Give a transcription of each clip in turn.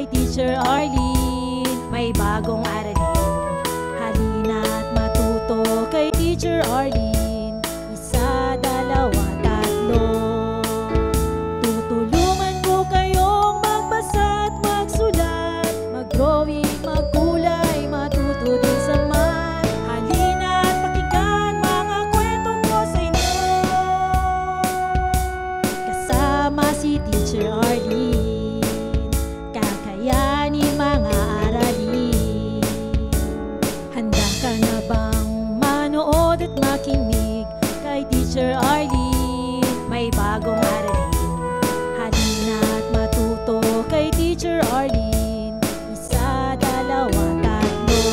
kay Teacher Arlene. May bagong aralin, halina't matuto kay Teacher Arlene. Isa, dalawa, tatlo. Tutulungan ko kayong magbasa at magsulat, mag-drawing, magkulay, matuto din sa math. Halina't pakinggan mga kwento ko sa inyo, kasama si Teacher Arlene. Kakayanin mga aralin. Handa ka na bang manood at makinig kay Teacher Arlene? May bagong aralin, halina't matuto kay Teacher Arlene. Isa, dalawa, tatlo.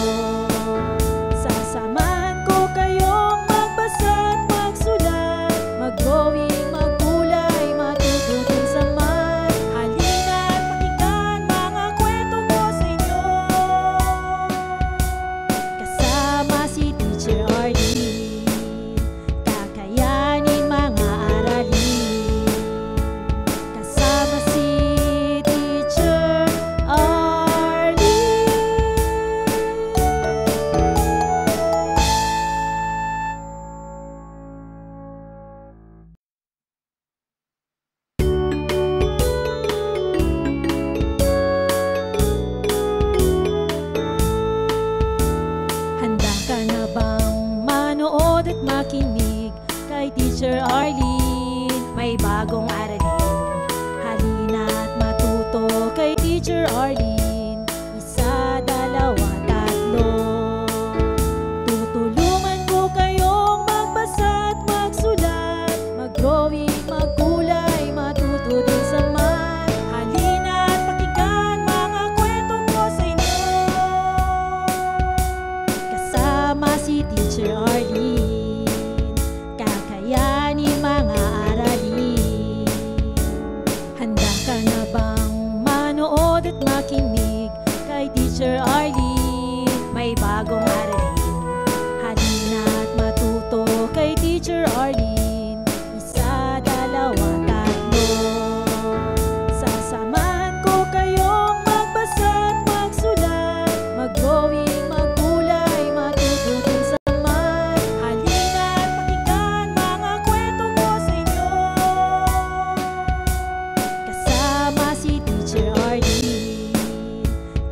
Sasamahan ko kayong magbasa at magsulat, mag-drawing, magkulay, matuto din sa math. Halina't pakinggan mga kwento ko sa inyo, kasama si Teacher Arlene. Kakayanin mga aralin, kasama si Teacher Arlene. Handa ka na bang manood at makinig kay Teacher Arlene? May bagong aralin, halina't matuto kay Teacher Arlene. Isa, dalawa, tatlo. Tutulungan ko kayong magbasa at magsulat, mag-drawing, magkulay, matuto din sa math. Halina't pakinggan mga kwento ko sa inyo, kasama si Teacher Arlene. Kakayanin mga aralin. Handa ka na bang manood at makinig kay Teacher Arlene? May bagong aralin, halina't matuto kay Teacher Arlene. Isa, dalawa, tatlo. Sasamahan ko kayong magbasa at magsulat, mag-drawing, magkulay, matuto din sa math. Halina't pakinggan mga kwento ko sa inyo, kasama si Teacher Arlene.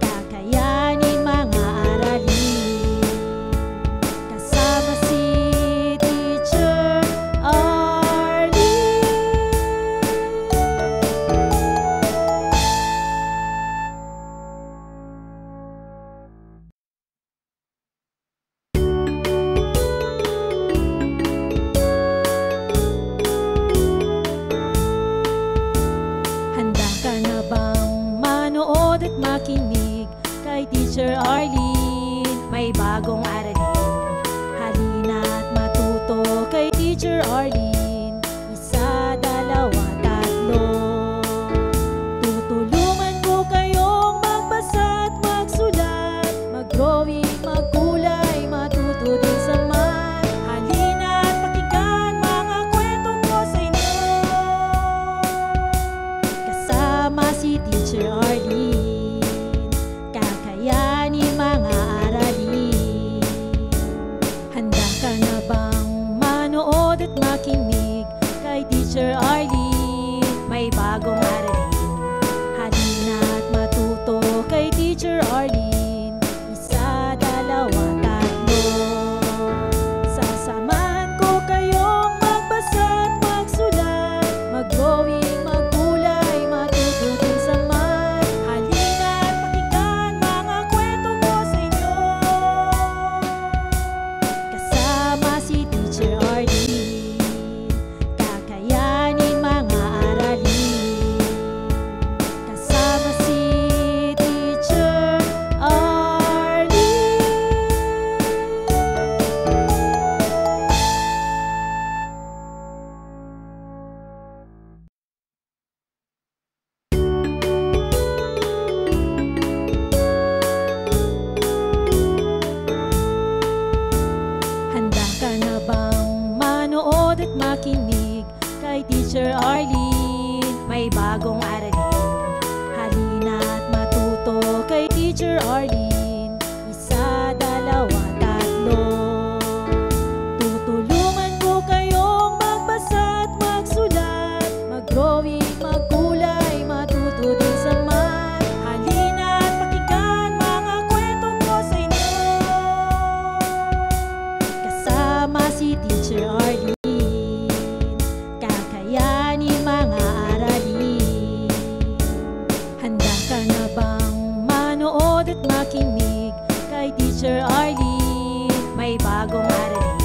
Kakayanin mga aralin, kasama si Teacher Arlene. Handa ka na bang manood at makinig kay Teacher Arlene? May bagong aralin, halina't matuto kay Teacher Arlene. Isa, dalawa, tatlo. Tutulungan ko kayong magbasa at magsulat, mag-drawing, magkulay, matuto din sa math. Halina't pakinggan mga kwento ko sa inyo, kasama si Teacher Arlene. Kakayanin mga aralin. Handa ka na bang manood at makinig Teacher Arlene. Isa, dalawa, tatlo. Tutulungan ko kayong magbasa at magsulat, mag-drawing, magkulay, matuto din sa math. Halina at pakinggan mga kwento ko sa inyo. Kasama si Teacher Arlene, kakayanin mga aralin. Handa ka na bang manood at makinig kay Teacher Arlene? May bagong aralin.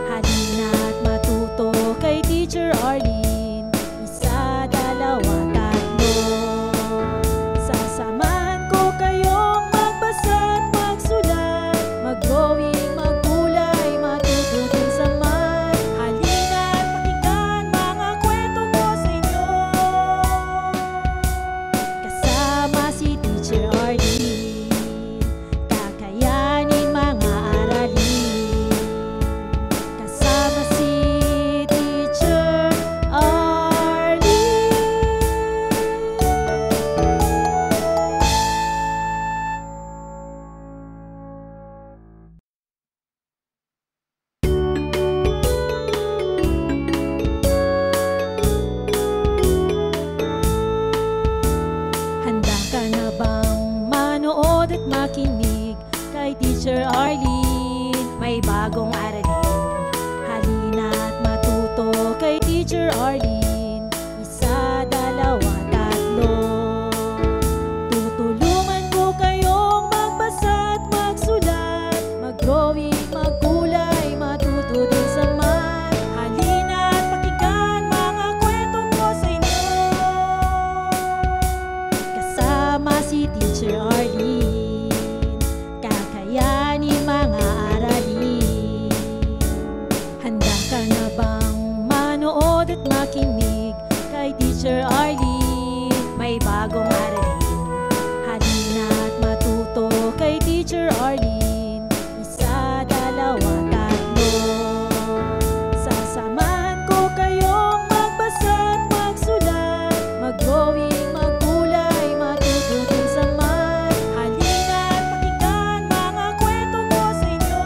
Halina at matuto kay Teacher Arlene. Isa, dalawa, tatlo. Sasamahan ko kayong magbasa at magsulat, mag-drawing, magkulay, matuto din sa math. Halina at pakinggan mga kwento ko sa inyo. Kasama si Teacher Arlene, kakayanin mga aralin. Kasama si Teacher Arlene. Handa ka na bang manood at makinig kay Teacher Arlene? May bagong aralin. Halina at matuto kay Teacher Arlene. Isa, dalawa, tatlo. Tutulungan ko kayong magbasa at magsulat, mag-drawing, magkulay, matuto din sa math. Halina at pakinggan mga kwento ko sa inyo. Kasama si Teacher Arlene, kakayanin mga aralin. Handa ka na bang manood at makinig kay Teacher Arlene? May bagong aralin. Halina at matuto kay Teacher Arlene. Isa, dalawa, tatlo. Sasamahan ko kayong magbasa at magsulat, mag-drawing, magkulay, matuto din sa math. Halina at pakinggan mga kwento ko sa inyo.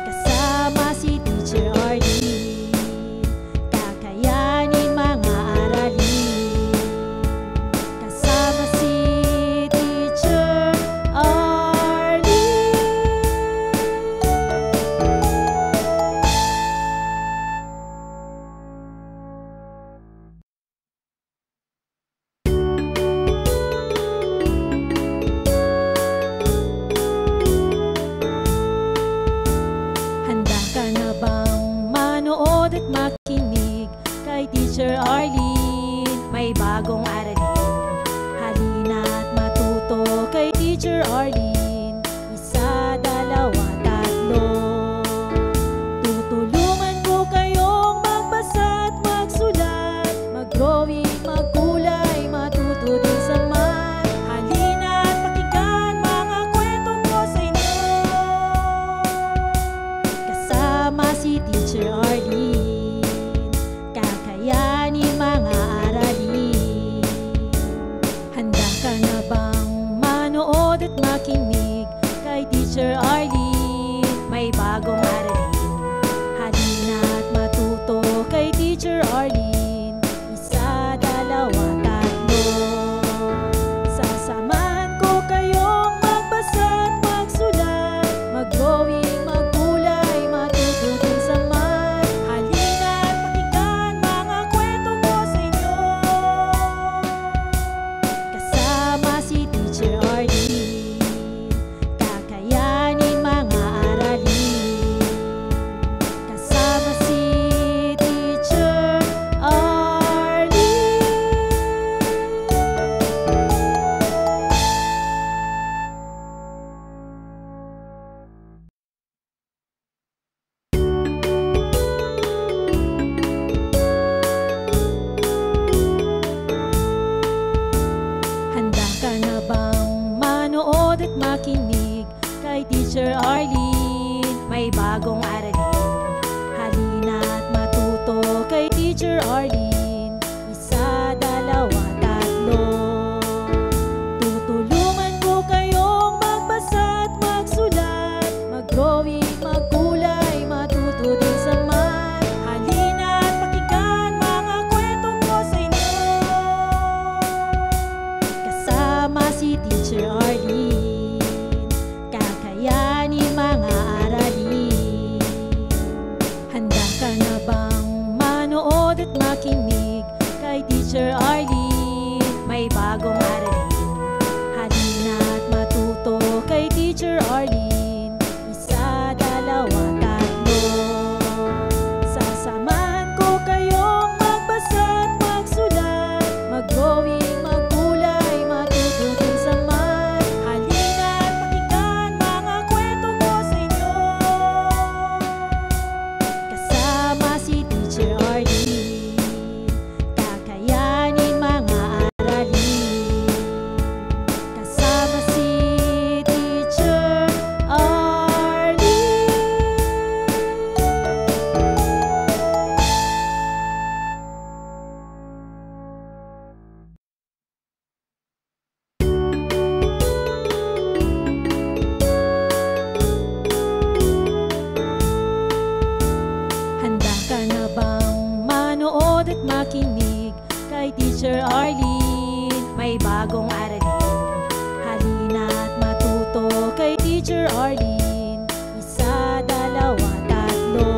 Kasama si Teacher Arlene, kakayanin mga aralin. Kasama si Teacher Arlene. Handa ka na bang manood at makinig kay Teacher Arlene? May bagong aralin. Halina at matuto kay Teacher Arlene. Isa, dalawa, tatlo. Tutulungan ko kayong magbasa at magsulat, mag-drawing, magkulay, matuto din sa math. Halina at pakinggan mga kwento ko sa inyo. Kasama si Teacher Arlene, kakayanin mga aralin. Handa ka na bang manood at makinig kay Teacher Arlene? May bagong aralin. Halina at matuto kay Teacher Arlene. Isa, dalawa, tatlo. Sasamahan ko kayong magbasa at magsulat, mag-drawing, magkulay, matuto din sa math. Halina at pakinggan mga kwento ko sa inyo. Kasama si Teacher Arlene, kakayanin mga aralin. Kasama si Teacher Arlene. Handa ka na bang manood at makinig kay Teacher Arlene? May bagong aralin. Halina at matuto kay Teacher Arlene. Isa, dalawa, tatlo. bagong aralin. Halina't matuto kay Teacher Arlene. Isa, dalawa, tatlo. Sasamahan ko kayong magbasa't magsulat, mag-drawing, maggulay, matuto din sa math. Halina't pakinggan mga kwento ko sa inyo. Kasama si Teacher Arlene, kakayanin mga aralin. Kasama si Teacher Arlene. Handa ka na bang manood at makinig kay Teacher Arlene? May bagong aralin. Halina't matuto kay Teacher Arlene. Isa, dalawa, tatlo.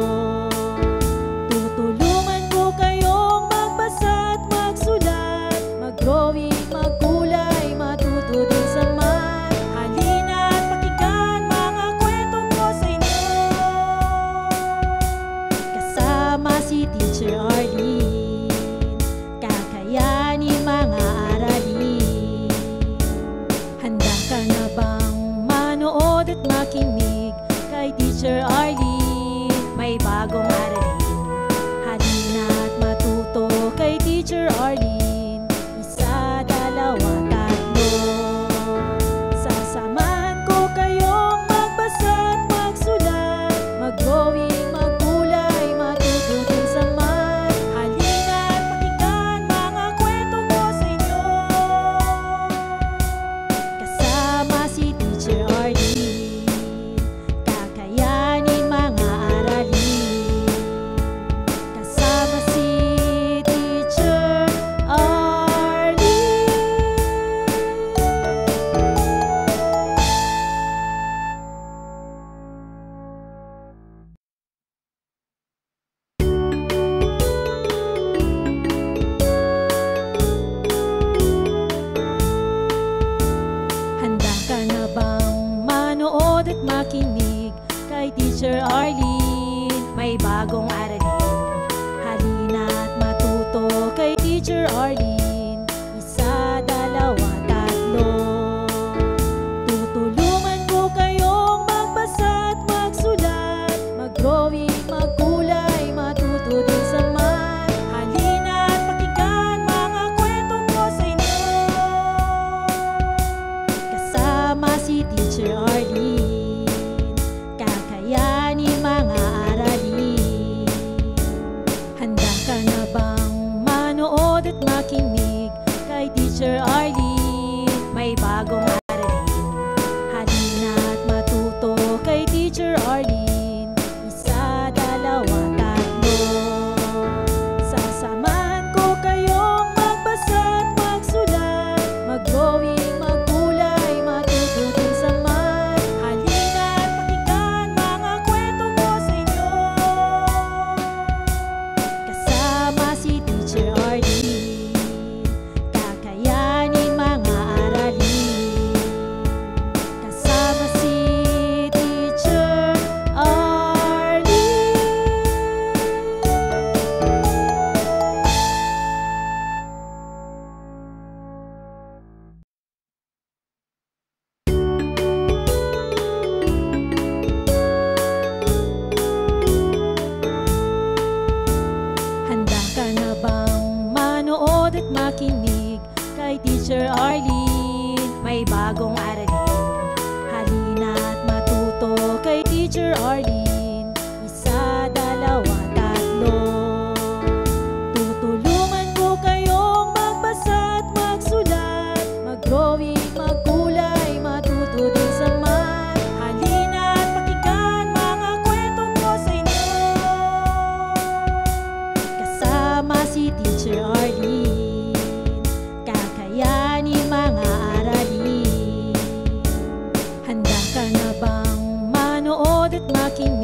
Tutulungan ko kayong magbasa at magsulat, mag-drawing, magkulay, matuto din sa math. Halina't pakinggan mga kwento ko sa inyo. Kasama si Teacher Arlene, kakayanin mga aralin. Handa ka na bang manood at makinig kay Teacher Arlene? May bagong aralin. Halina't matuto kay Teacher Arlene. Isa, dalawa, tatlo. Sasamahan ko kayong magbasa at magsulat, mag-drawing, magkulay, matuto din sa math. Halina't pakinggan mga kwento ko sa inyo. Kasama si Teacher Arlene, kakayanin mga aralin. Kasama si Teacher Arlene. Handa ka na bang manood at makinig kay Teacher Arlene? May bagong aralin. Halina't matuto kay Teacher Arlene. Isa, dalawa, tatlo. Tutulungan ko kayong magbasa at magsulat, mag-drawing, magkulay, matuto din sa math. Halina't pakinggan mga kwento ko sa inyo. Kasama si Teacher Arlene, kakayanin mga aralin. Handa ka na bang manood at makinig kay Teacher Arlene? May bagong aralin. Halina't matuto kay Teacher Arlene. Isa, dalawa, tatlo. Sasamahan ko kayong magbasa at magsulat, mag-drawing, magkulay, matuto din sa math. Halina't pakinggan mga kwento ko sa inyo. Kasama si Teacher Arlene, kakayanin mga aralin. Kasama si Teacher Arlene. Handa ka na bang manood at makinig kay Teacher Arlene? May bagong aralin. Halina't matuto kay Teacher Arlene. Isa, dalawa, tatlo. Tutulungan ko kayong magbasa at magsulat, mag-drawing, magkulay, matuto din sa math. Halina't pakinggan mga kwento ko sa inyo. Kasama si Teacher Arlene, kakayanin mga aralin. Handa ka na bang manood at makinig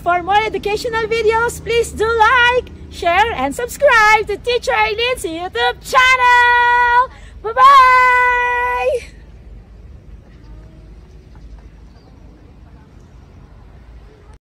For more educational videos, please do like, share, and subscribe to Teacher Arlene's YouTube channel. Bye-bye!